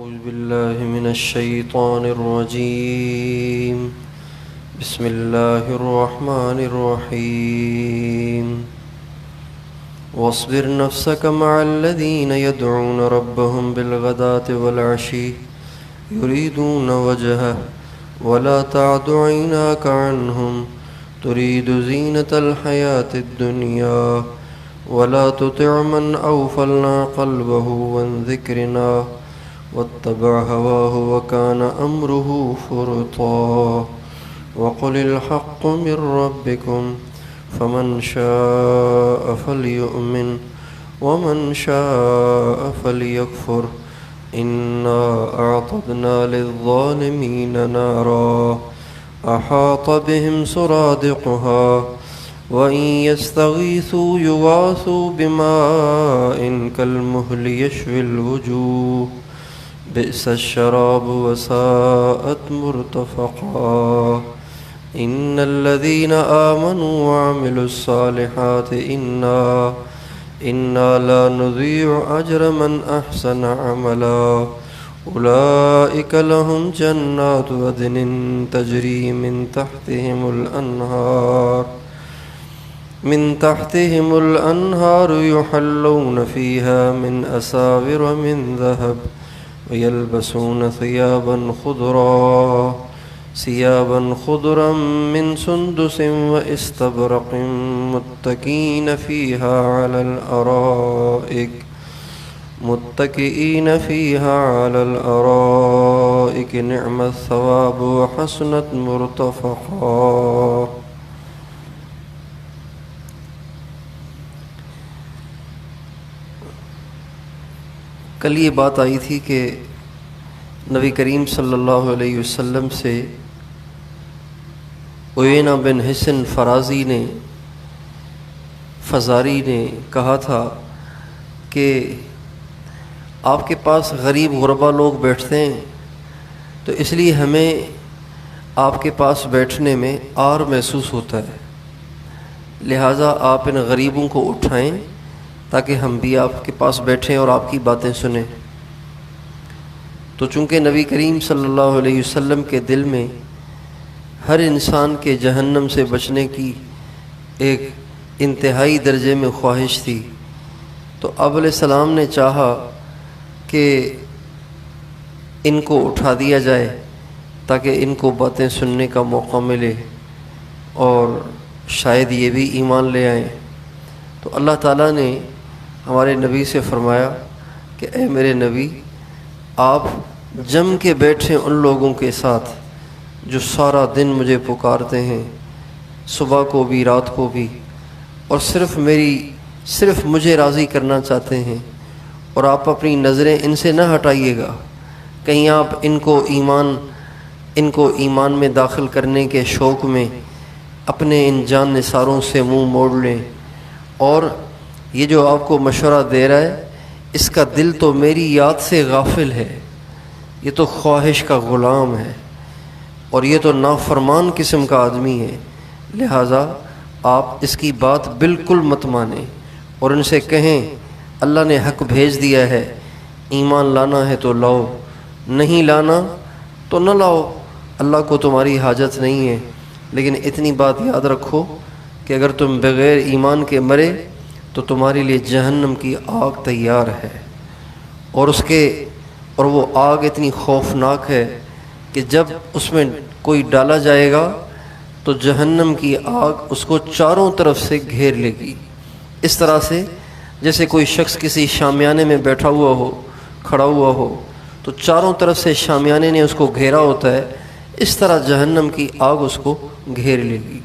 أعوذ بالله من الشيطان الرجيم. بسم الله الرحمن الرحيم. واصبر نفسك مع الذين يدعون ربهم بالغداة والعشي يريدون وجهه ولا تعد عيناك عنهم تريد زينة الحياة الدنيا ولا تطع من أغفلنا قلبه عن ذكرنا واتبع هواه وكان أمره فرطا وقل الحق من ربكم فمن شاء فليؤمن ومن شاء فليكفر إنا أعتدنا للظالمين نارا أحاط بهم سرادقها وإن يستغيثوا يغاثوا بماء كالمهل يشوي الوجوه بئس الشراب وساءت مرتفقا إن الذين آمنوا وعملوا الصالحات إنا لا نضيع أجر من أحسن عملا أولئك لهم جنات عدن تجري من تحتهم الأنهار يحلون فيها من أساور من ذهب ويلبسون ثيابا خضرا من سندس واستبرق متكئين فيها على الأرائك نعم الثواب وحسنت مرتفقا. کل یہ بات آئی تھی کہ نبی کریم صلی اللہ علیہ وسلم سے عیینہ بن حصن فزاری نے کہا تھا کہ آپ کے پاس غریب غربا لوگ بیٹھتے ہیں تو اس لیے ہمیں آپ کے پاس بیٹھنے میں عار محسوس ہوتا ہے، لہٰذا آپ ان غریبوں کو اٹھائیں تاکہ ہم بھی آپ کے پاس بیٹھیں اور آپ کی باتیں سنیں. تو چونکہ نبی کریم صلی اللہ علیہ وسلم کے دل میں ہر انسان کے جہنم سے بچنے کی ایک انتہائی درجے میں خواہش تھی، تو آپ علیہ السلام نے چاہا کہ ان کو اٹھا دیا جائے تاکہ ان کو باتیں سننے کا موقع ملے اور شاید یہ بھی ایمان لے آئیں. تو اللہ تعالیٰ نے ہمارے نبی سے فرمایا کہ اے میرے نبی، آپ جم کے بیٹھیں ان لوگوں کے ساتھ جو سارا دن مجھے پکارتے ہیں، صبح کو بھی رات کو بھی، اور صرف مجھے راضی کرنا چاہتے ہیں، اور آپ اپنی نظریں ان سے نہ ہٹائیے گا، کہیں آپ ان کو ایمان میں داخل کرنے کے شوق میں اپنے ان جان نثاروں سے منہ موڑ لیں. اور یہ جو آپ کو مشورہ دے رہا ہے اس کا دل تو میری یاد سے غافل ہے، یہ تو خواہش کا غلام ہے اور یہ تو نافرمان قسم کا آدمی ہے، لہٰذا آپ اس کی بات بالکل مت مانیں اور ان سے کہیں اللہ نے حق بھیج دیا ہے، ایمان لانا ہے تو لاؤ، نہیں لانا تو نہ لاؤ، اللہ کو تمہاری حاجت نہیں ہے. لیکن اتنی بات یاد رکھو کہ اگر تم بغیر ایمان کے مرے تو تمہارے لیے جہنم کی آگ تیار ہے، اور وہ آگ اتنی خوفناک ہے کہ جب اس میں کوئی ڈالا جائے گا تو جہنم کی آگ اس کو چاروں طرف سے گھیر لے گی، اس طرح سے جیسے کوئی شخص کسی شامیانے میں بیٹھا ہوا ہو، کھڑا ہوا ہو، تو چاروں طرف سے شامیانے نے اس کو گھیرا ہوتا ہے، اس طرح جہنم کی آگ اس کو گھیر لے گی.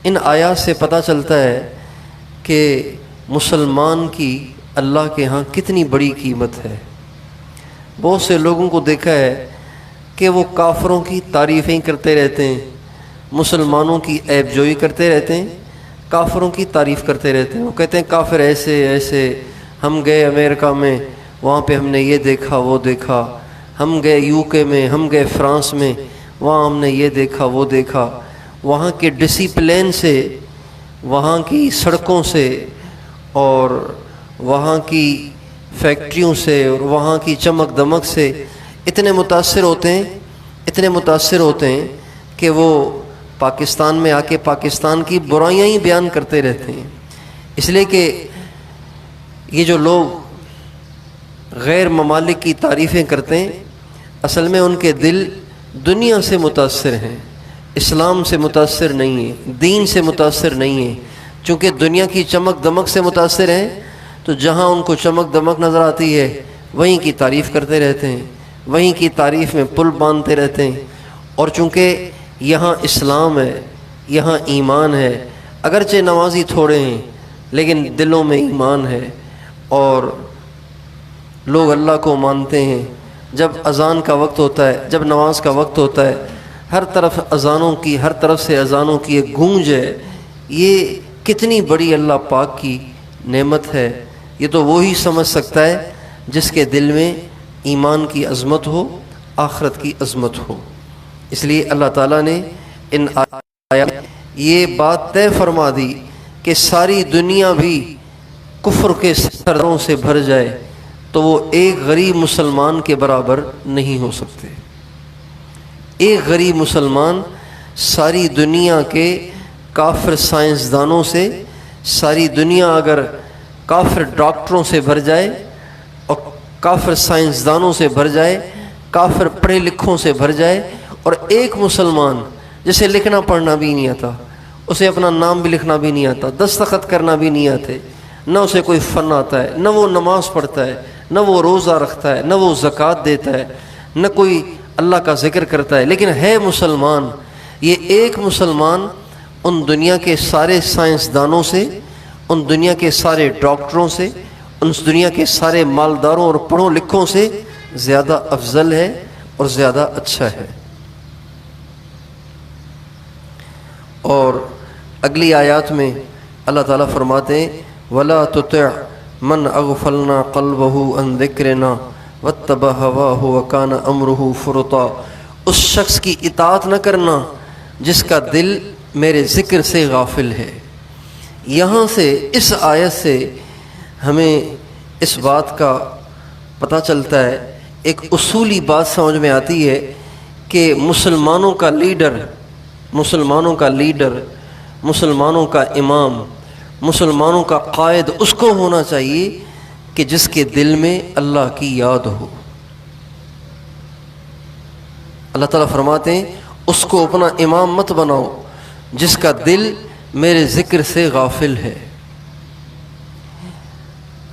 ان آیات سے پتہ چلتا ہے کہ مسلمان کی اللہ کے ہاں کتنی بڑی قیمت ہے. بہت سے لوگوں کو دیکھا ہے کہ وہ کافروں کی تعریفیں کرتے رہتے ہیں، مسلمانوں کی عیب جوئی کرتے رہتے ہیں، کافروں کی تعریف کرتے رہتے ہیں. وہ کہتے ہیں کافر ایسے ایسے، ہم گئے امریکہ میں وہاں پہ ہم نے یہ دیکھا وہ دیکھا، ہم گئے UK میں، ہم گئے فرانس میں، وہاں ہم نے یہ دیکھا وہ دیکھا. وہاں کے ڈسپلین سے، وہاں کی سڑکوں سے اور وہاں کی فیکٹریوں سے اور وہاں کی چمک دمک سے اتنے متاثر ہوتے ہیں کہ وہ پاکستان میں آ کے پاکستان کی برائیاں ہی بیان کرتے رہتے ہیں۔ اس لیے کہ یہ جو لوگ غیر ممالک کی تعریفیں کرتے ہیں، اصل میں ان کے دل دنیا سے متاثر ہیں، اسلام سے متاثر نہیں ہیں، دین سے متاثر نہیں ہیں۔ چونکہ دنیا کی چمک دمک سے متاثر ہیں تو جہاں ان کو چمک دمک نظر آتی ہے وہیں کی تعریف کرتے رہتے ہیں، وہیں کی تعریف میں پل باندھتے رہتے ہیں۔ اور چونکہ یہاں اسلام ہے، یہاں ایمان ہے، اگرچہ نمازی تھوڑے ہیں لیکن دلوں میں ایمان ہے اور لوگ اللہ کو مانتے ہیں۔ جب اذان کا وقت ہوتا ہے، جب نماز کا وقت ہوتا ہے، ہر طرف سے اذانوں کی ایک گونج ہے۔ یہ کتنی بڑی اللہ پاک کی نعمت ہے، یہ تو وہی سمجھ سکتا ہے جس کے دل میں ایمان کی عظمت ہو، آخرت کی عظمت ہو۔ اس لیے اللہ تعالیٰ نے ان آیات یہ بات طے فرما دی کہ ساری دنیا بھی کفر کے سردوں سے بھر جائے تو وہ ایک غریب مسلمان کے برابر نہیں ہو سکتے۔ ایک غریب مسلمان ساری دنیا کے کافر سائنسدانوں سے، ساری دنیا اگر کافر ڈاکٹروں سے بھر جائے اور کافر سائنسدانوں سے بھر جائے، کافر پڑھے لکھوں سے بھر جائے، اور ایک مسلمان جسے لکھنا پڑھنا بھی نہیں آتا، اسے اپنا نام بھی لکھنا بھی نہیں آتا، دستخط کرنا بھی نہیں آتے، نہ اسے کوئی فن آتا ہے، نہ وہ نماز پڑھتا ہے، نہ وہ روزہ رکھتا ہے، نہ وہ زکوٰۃ دیتا ہے، نہ کوئی اللہ کا ذکر کرتا ہے، لیکن ہے مسلمان۔ یہ ایک مسلمان ان دنیا کے سارے سائنسدانوں سے، ان دنیا کے سارے ڈاکٹروں سے، ان دنیا کے سارے مالداروں اور پڑھوں لکھوں سے زیادہ افضل ہے اور زیادہ اچھا ہے۔ اور اگلی آیات میں اللہ تعالیٰ فرماتے ہیں وَلَا تُطِعْ مَنْ أَغْفَلْنَا قَلْبَهُ عَنْ ذِكْرِنَا وَاتَّبَعَ هَوَاهُ وَكَانَ أَمْرُهُ فُرُطًا۔ اس شخص کی اطاعت نہ کرنا جس کا دل میرے ذکر سے غافل ہے۔ یہاں سے اس آیت سے ہمیں اس بات کا پتہ چلتا ہے، ایک اصولی بات سمجھ میں آتی ہے کہ مسلمانوں کا لیڈر، مسلمانوں کا امام، مسلمانوں کا قائد اس کو ہونا چاہیے کہ جس کے دل میں اللہ کی یاد ہو۔ اللہ تعالیٰ فرماتے ہیں اس کو اپنا امام مت بناؤ جس کا دل میرے ذکر سے غافل ہے۔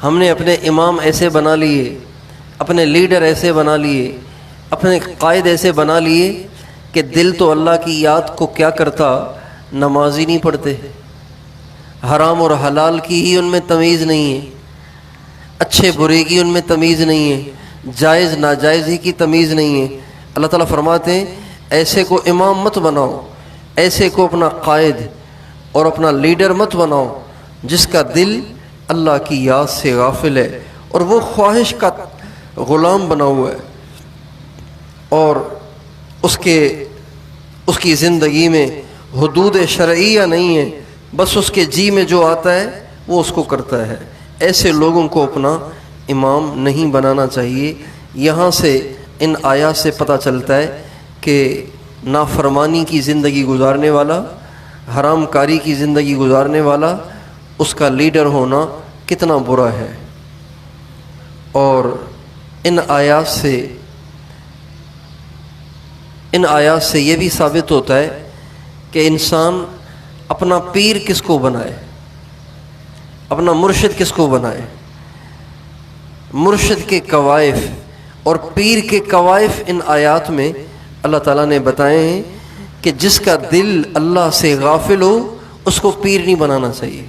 ہم نے اپنے امام ایسے بنا لیے، اپنے لیڈر ایسے بنا لیے، اپنے قائد ایسے بنا لیے کہ دل تو اللہ کی یاد کو کیا کرتا، نماز ہی نہیں پڑھتے، حرام اور حلال کی ہی ان میں تمیز نہیں ہے، اچھے برے کی ان میں تمیز نہیں ہے، جائز ناجائز ہی کی تمیز نہیں ہے۔ اللہ تعالیٰ فرماتے ہیں ایسے کو امام مت بناؤ، ایسے کو اپنا قائد اور اپنا لیڈر مت بناؤ جس کا دل اللہ کی یاد سے غافل ہے اور وہ خواہش کا غلام بنا ہوا ہے، اور اس کی زندگی میں حدود شرعیہ نہیں ہے، بس اس کے جی میں جو آتا ہے وہ اس کو کرتا ہے۔ ایسے لوگوں کو اپنا امام نہیں بنانا چاہیے۔ یہاں سے ان آیات سے پتہ چلتا ہے کہ نافرمانی کی زندگی گزارنے والا، حرام کاری کی زندگی گزارنے والا، اس کا لیڈر ہونا کتنا برا ہے۔ اور ان آیات سے یہ بھی ثابت ہوتا ہے کہ انسان اپنا پیر کس کو بنائے، اپنا مرشد کس کو بنائے۔ مرشد کے کوائف اور پیر کے کوائف ان آیات میں اللہ تعالیٰ نے بتائے ہیں کہ جس کا دل اللہ سے غافل ہو اس کو پیر نہیں بنانا چاہیے،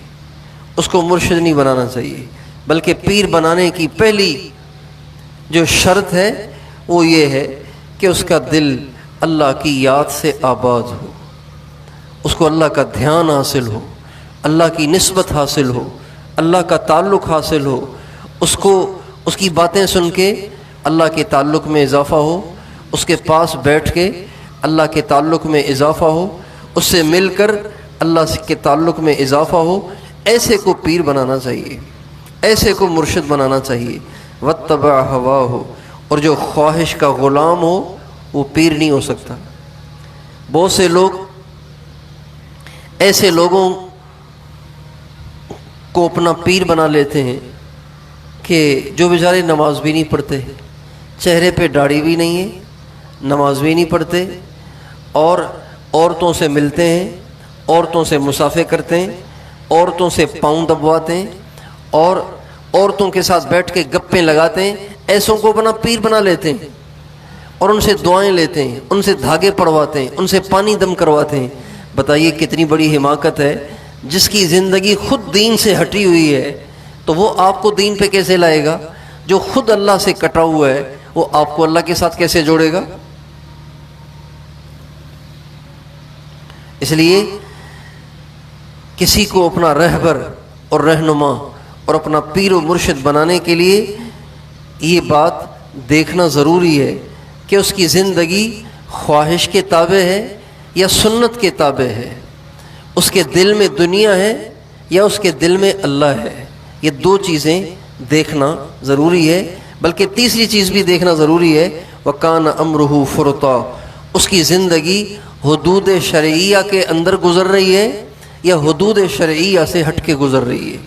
اس کو مرشد نہیں بنانا چاہیے، بلکہ پیر بنانے کی پہلی جو شرط ہے وہ یہ ہے کہ اس کا دل اللہ کی یاد سے آباد ہو، اس کو اللہ کا دھیان حاصل ہو، اللہ کی نسبت حاصل ہو، اللہ کا تعلق حاصل ہو، اس کی باتیں سن کے اللہ کے تعلق میں اضافہ ہو، اس کے پاس بیٹھ کے اللہ کے تعلق میں اضافہ ہو، اس سے مل کر اللہ کے تعلق میں اضافہ ہو۔ ایسے کو پیر بنانا چاہیے، ایسے کو مرشد بنانا چاہیے۔ واتبع ہواہ، اور جو خواہش کا غلام ہو وہ پیر نہیں ہو سکتا۔ بہت سے لوگ ایسے لوگوں کو اپنا پیر بنا لیتے ہیں کہ جو بیچارے نماز بھی نہیں پڑھتے، چہرے پہ داڑھی بھی نہیں ہے، نماز بھی نہیں پڑھتے، اور عورتوں سے ملتے ہیں، عورتوں سے مسافے کرتے ہیں، عورتوں سے پاؤں دبواتے ہیں، اور عورتوں کے ساتھ بیٹھ کے گپیں لگاتے ہیں۔ ایسوں کو اپنا پیر بنا لیتے ہیں اور ان سے دعائیں لیتے ہیں، ان سے دھاگے پڑواتے ہیں، ان سے پانی دم کرواتے ہیں۔ بتائیے کتنی بڑی حماقت ہے۔ جس کی زندگی خود دین سے ہٹی ہوئی ہے تو وہ آپ کو دین پہ کیسے لائے گا؟ جو خود اللہ سے کٹا ہوا ہے وہ آپ کو اللہ کے ساتھ کیسے جوڑے گا؟ اس لیے کسی کو اپنا رہبر اور رہنما اور اپنا پیر و مرشد بنانے کے لیے یہ بات دیکھنا ضروری ہے کہ اس کی زندگی خواہش کے تابع ہے یا سنت کے تابع ہے، اس کے دل میں دنیا ہے یا اس کے دل میں اللہ ہے۔ یہ دو چیزیں دیکھنا ضروری ہے، بلکہ تیسری چیز بھی دیکھنا ضروری ہے، وَكَانَ أَمْرُهُ فُرُطًا، اس کی زندگی حدود شرعیہ کے اندر گزر رہی ہے یا حدود شرعیہ سے ہٹ کے گزر رہی ہے۔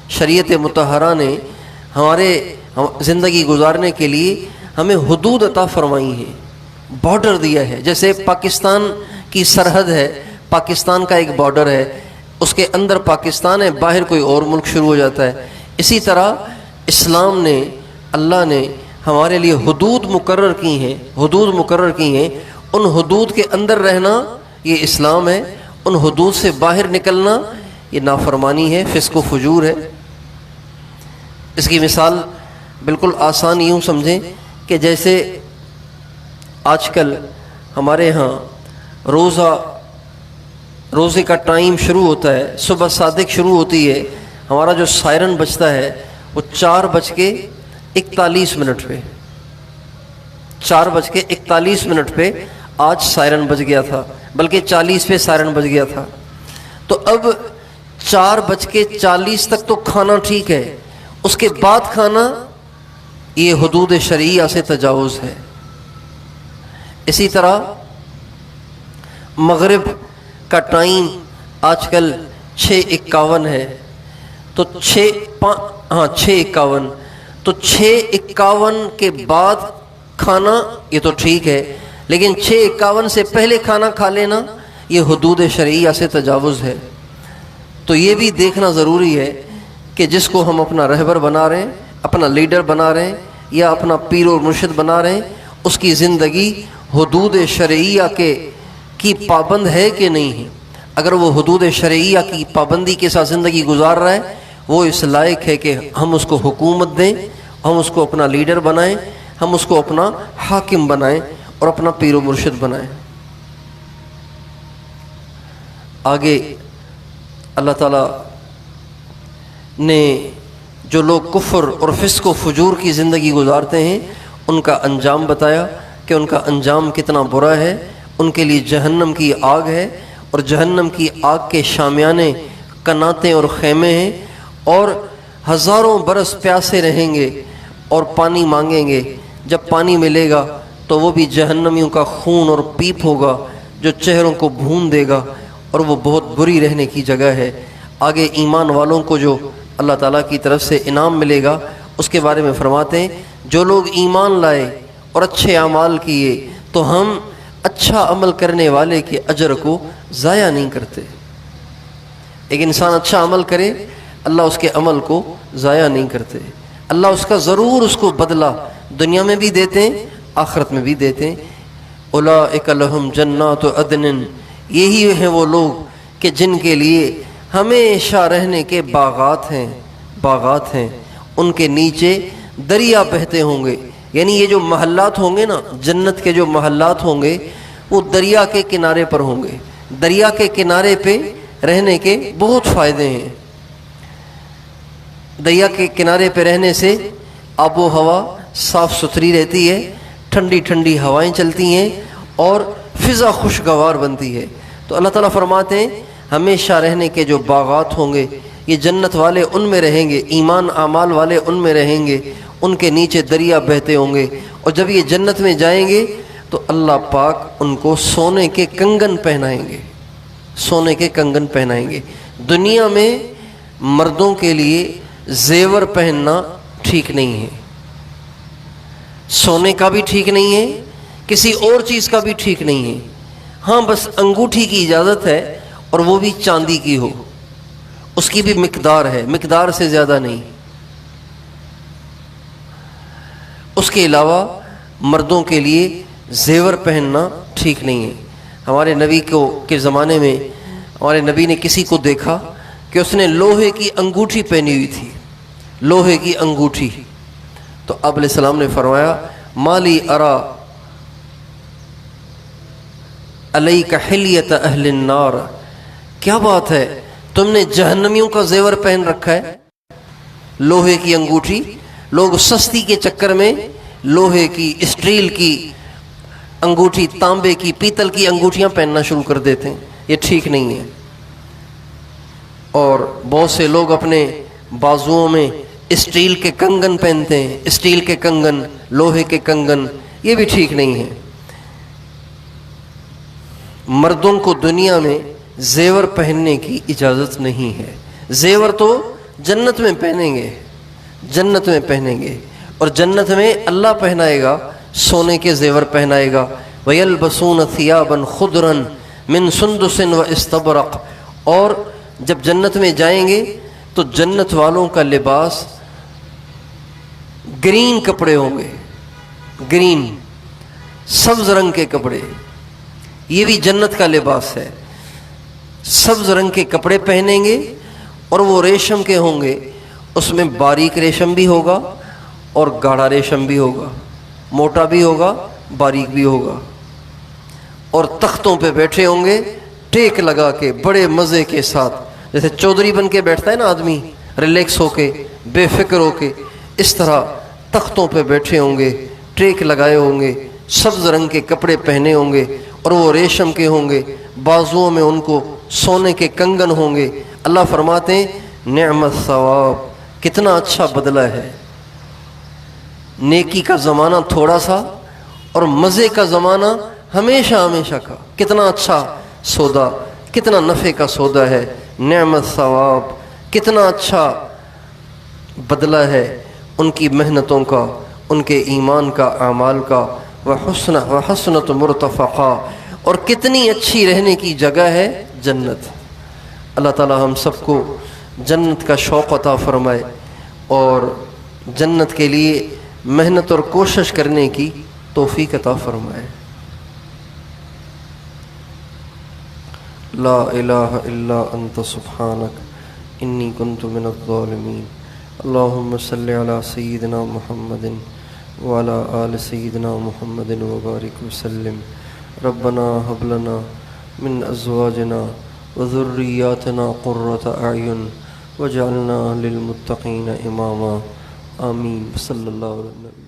شریعت مطہرہ نے ہمارے زندگی گزارنے کے لیے ہمیں حدود عطا فرمائی ہیں، بارڈر دیا ہے۔ جیسے پاکستان کی سرحد ہے، پاکستان کا ایک بارڈر ہے، اس کے اندر پاکستان ہے، باہر کوئی اور ملک شروع ہو جاتا ہے۔ اسی طرح اسلام نے، اللہ نے ہمارے لیے حدود مقرر کی ہیں، حدود مقرر کی ہیں۔ ان حدود کے اندر رہنا یہ اسلام ہے، ان حدود سے باہر نکلنا یہ نافرمانی ہے، فسق و فجور ہے۔ اس کی مثال بالکل آسان یوں سمجھیں کہ جیسے آج کل ہمارے ہاں روزے کا ٹائم شروع ہوتا ہے، صبح صادق شروع ہوتی ہے، ہمارا جو سائرن بجتا ہے وہ 4:41 پہ، 4:41 پہ آج سائرن بج گیا تھا، بلکہ 40 پہ سائرن بج گیا تھا۔ تو اب 4:40 تک تو کھانا ٹھیک ہے، اس کے بعد کھانا یہ حدود شرعیہ سے تجاوز ہے۔ اسی طرح مغرب کا ٹائم آج کل 6:51 ہے، تو 6:51 تو 6:51 کے بعد کھانا یہ تو ٹھیک ہے، لیکن 6:51 سے پہلے کھانا کھا لینا یہ حدود شرعیہ سے تجاوز ہے۔ تو یہ بھی دیکھنا ضروری ہے کہ جس کو ہم اپنا رہبر بنا رہے ہیں، اپنا لیڈر بنا رہے ہیں یا اپنا پیر و مرشد بنا رہے ہیں، اس کی زندگی حدود شرعیہ کی پابند ہے کہ نہیں ہے۔ اگر وہ حدود شرعیہ کی پابندی کے ساتھ زندگی گزار رہا ہے، وہ اس لائق ہے کہ ہم اس کو حکومت دیں، ہم اس کو اپنا لیڈر بنائیں، ہم اس کو اپنا حاکم بنائیں اور اپنا پیر و مرشد بنائیں۔ آگے اللہ تعالیٰ نے جو لوگ کفر اور فسق و فجور کی زندگی گزارتے ہیں ان کا انجام بتایا کہ ان کا انجام کتنا برا ہے۔ ان کے لیے جہنم کی آگ ہے، اور جہنم کی آگ کے شامیانے کناتیں اور خیمے ہیں، اور ہزاروں برس پیاسے رہیں گے اور پانی مانگیں گے۔ جب پانی ملے گا تو وہ بھی جہنمیوں کا خون اور پیپ ہوگا جو چہروں کو بھون دے گا، اور وہ بہت بری رہنے کی جگہ ہے۔ آگے ایمان والوں کو جو اللہ تعالیٰ کی طرف سے انعام ملے گا اس کے بارے میں فرماتے ہیں، جو لوگ ایمان لائے اور اچھے اعمال کیے تو ہم اچھا عمل کرنے والے کے اجر کو ضائع نہیں کرتے۔ ایک انسان اچھا عمل کرے، اللہ اس کے عمل کو ضائع نہیں کرتے، اللہ اس کا ضرور اس کو بدلہ دنیا میں بھی دیتے ہیں، آخرت میں بھی دیتے ہیں۔ اولئک لہم جنات عدن، یہی ہیں وہ لوگ کہ جن کے لیے ہمیشہ رہنے کے باغات ہیں، ان کے نیچے دریا بہتے ہوں گے۔ یعنی یہ جو محلات ہوں گے نا، جنت کے جو محلات ہوں گے وہ دریا کے کنارے پر ہوں گے۔ دریا کے کنارے پہ رہنے کے بہت فائدے ہیں۔ دریا کے کنارے پہ رہنے سے آب و ہوا صاف ستھری رہتی ہے، ٹھنڈی ٹھنڈی ہوائیں چلتی ہیں اور فضا خوشگوار بنتی ہے۔ تو اللہ تعالیٰ فرماتے ہیں ہمیشہ رہنے کے جو باغات ہوں گے، یہ جنت والے ان میں رہیں گے، ایمان اعمال والے ان میں رہیں گے، ان کے نیچے دریا بہتے ہوں گے، اور جب یہ جنت میں جائیں گے تو اللہ پاک ان کو سونے کے کنگن پہنائیں گے، سونے کے کنگن پہنائیں گے۔ دنیا میں مردوں کے لیے زیور پہننا ٹھیک نہیں ہے، سونے کا بھی ٹھیک نہیں ہے، کسی اور چیز کا بھی ٹھیک نہیں ہے۔ ہاں بس انگوٹھی کی اجازت ہے، اور وہ بھی چاندی کی ہو، اس کی بھی مقدار ہے، مقدار سے زیادہ نہیں۔ اس کے علاوہ مردوں کے لیے زیور پہننا ٹھیک نہیں ہے۔ ہمارے نبی کے زمانے میں ہمارے نبی نے کسی کو دیکھا کہ اس نے لوہے کی انگوٹھی پہنی ہوئی تھی، لوہے کی انگوٹھی، تو آپ علیہ السلام نے فرمایا مالی ارا علیک حلیت اہل النار، کیا بات ہے تم نے جہنمیوں کا زیور پہن رکھا ہے، لوہے کی انگوٹھی۔ لوگ سستی کے چکر میں لوہے کی، اسٹیل کی انگوٹھی، تانبے کی، پیتل کی انگوٹھیاں پہننا شروع کر دیتے ہیں، یہ ٹھیک نہیں ہے۔ اور بہت سے لوگ اپنے بازوؤں میں اسٹیل کے کنگن پہنتے ہیں، اسٹیل کے کنگن، لوہے کے کنگن، یہ بھی ٹھیک نہیں ہے۔ مردوں کو دنیا میں زیور پہننے کی اجازت نہیں ہے۔ زیور تو جنت میں پہنیں گے، جنت میں پہنیں گے، اور جنت میں اللہ پہنائے گا، سونے کے زیور پہنائے گا۔ وَيَلْبَسُونَ ثِيَابًا خُضْرًا مِّن سُنْدُسٍ وَإِسْتَبْرَقٍ، اور جب جنت میں جائیں گے تو جنت والوں کا لباس گرین کپڑے ہوں گے، گرین، سبز رنگ کے کپڑے، یہ بھی جنت کا لباس ہے۔ سبز رنگ کے کپڑے پہنیں گے، اور وہ ریشم کے ہوں گے، اس میں باریک ریشم بھی ہوگا اور گاڑھا ریشم بھی ہوگا، موٹا بھی ہوگا، باریک بھی ہوگا۔ اور تختوں پہ بیٹھے ہوں گے ٹیک لگا کے، بڑے مزے کے ساتھ، جیسے چودھری بن کے بیٹھتا ہے نا آدمی، ریلیکس ہو کے، بے فکر ہو کے، اس طرح تختوں پہ بیٹھے ہوں گے، ٹیک لگائے ہوں گے، سبز رنگ کے کپڑے پہنے ہوں گے، اور وہ ریشم کے ہوں گے، بازوؤں میں ان کو سونے کے کنگن ہوں گے۔ اللہ فرماتے ہیں نعم الثواب، کتنا اچھا بدلہ ہے۔ نیکی کا زمانہ تھوڑا سا، اور مزے کا زمانہ ہمیشہ ہمیشہ کا، کتنا اچھا سودا، کتنا نفع کا سودا ہے۔ نعم الثواب، کتنا اچھا بدلہ ہے ان کی محنتوں کا، ان کے ایمان کا، اعمال کا۔ وحسنۃ مرتفقہ، اور کتنی اچھی رہنے کی جگہ ہے جنت۔ اللہ تعالی ہم سب کو جنت کا شوق عطا فرمائے، اور جنت کے لیے محنت اور کوشش کرنے کی توفیق عطا فرمائے۔ لا الہ الا انت سبحانک انی کنت من الظالمین۔ اللہم صلی علی سیدنا محمد وعلی آل سیدنا محمد وبارک وسلم۔ ربنا هب لنا من ازواجنا وذریاتنا قرۃ اعین واجعلنا للمتقین اماما۔ آمین۔ صلی اللہ علیہ وسلم۔